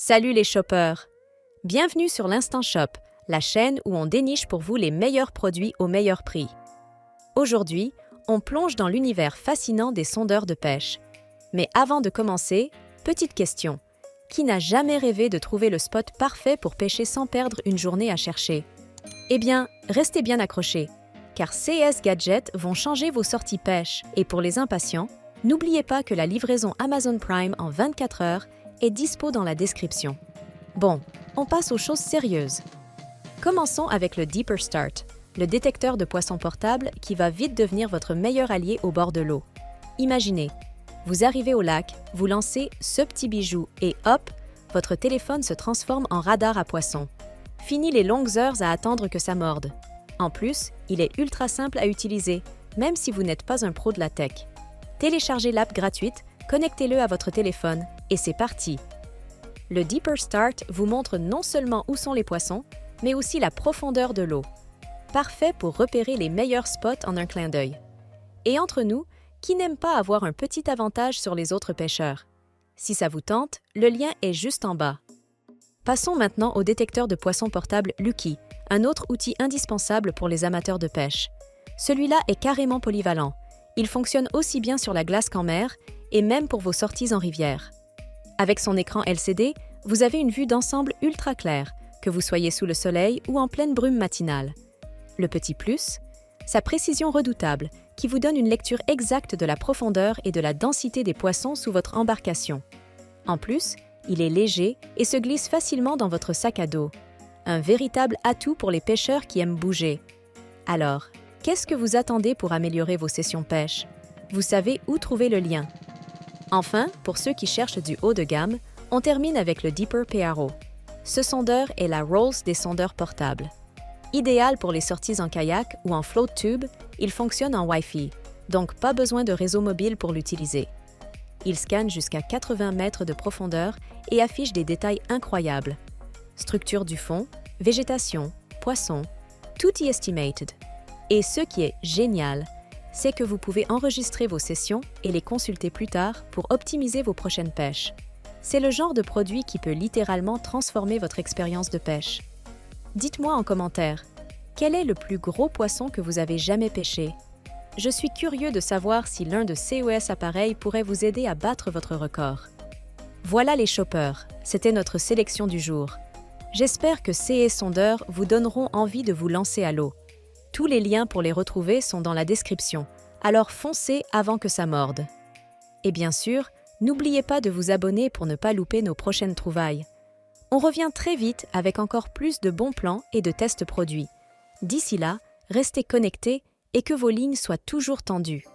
Salut les shoppers! Bienvenue sur l'Instant Shop, la chaîne où on déniche pour vous les meilleurs produits au meilleur prix. Aujourd'hui, on plonge dans l'univers fascinant des sondeurs de pêche. Mais avant de commencer, petite question. Qui n'a jamais rêvé de trouver le spot parfait pour pêcher sans perdre une journée à chercher? Eh bien, restez bien accrochés, car CS Gadgets vont changer vos sorties pêche. Et pour les impatients, n'oubliez pas que la livraison Amazon Prime en 24 heures est dispo dans la description. Bon, on passe aux choses sérieuses. Commençons avec le Deeper Start, le détecteur de poissons portable qui va vite devenir votre meilleur allié au bord de l'eau. Imaginez, vous arrivez au lac, vous lancez ce petit bijou et hop, votre téléphone se transforme en radar à poissons. Fini les longues heures à attendre que ça morde. En plus, il est ultra simple à utiliser, même si vous n'êtes pas un pro de la tech. Téléchargez l'app gratuite, connectez-le à votre téléphone et c'est parti. Le Deeper Start vous montre non seulement où sont les poissons, mais aussi la profondeur de l'eau. Parfait pour repérer les meilleurs spots en un clin d'œil. Et entre nous, qui n'aime pas avoir un petit avantage sur les autres pêcheurs? Si ça vous tente, le lien est juste en bas. Passons maintenant au détecteur de poissons portable Lucky, un autre outil indispensable pour les amateurs de pêche. Celui-là est carrément polyvalent. Il fonctionne aussi bien sur la glace qu'en mer, et même pour vos sorties en rivière. Avec son écran LCD, vous avez une vue d'ensemble ultra claire, que vous soyez sous le soleil ou en pleine brume matinale. Le petit plus, sa précision redoutable, qui vous donne une lecture exacte de la profondeur et de la densité des poissons sous votre embarcation. En plus, il est léger et se glisse facilement dans votre sac à dos. Un véritable atout pour les pêcheurs qui aiment bouger. Alors, qu'est-ce que vous attendez pour améliorer vos sessions pêche? Vous savez où trouver le lien. Enfin, pour ceux qui cherchent du haut de gamme, on termine avec le Deeper PRO. Ce sondeur est la Rolls des sondeurs portables. Idéal pour les sorties en kayak ou en float tube, il fonctionne en Wi-Fi, donc pas besoin de réseau mobile pour l'utiliser. Il scanne jusqu'à 80 mètres de profondeur et affiche des détails incroyables. Structure du fond, végétation, poissons, tout y estimated. Et ce qui est génial, c'est que vous pouvez enregistrer vos sessions et les consulter plus tard pour optimiser vos prochaines pêches. C'est le genre de produit qui peut littéralement transformer votre expérience de pêche. Dites-moi en commentaire, quel est le plus gros poisson que vous avez jamais pêché? Je suis curieux de savoir si l'un de CES appareils pourrait vous aider à battre votre record. Voilà les shoppers, c'était notre sélection du jour. J'espère que ces sondeurs vous donneront envie de vous lancer à l'eau. Tous les liens pour les retrouver sont dans la description, alors foncez avant que ça morde. Et bien sûr, n'oubliez pas de vous abonner pour ne pas louper nos prochaines trouvailles. On revient très vite avec encore plus de bons plans et de tests produits. D'ici là, restez connectés et que vos lignes soient toujours tendues.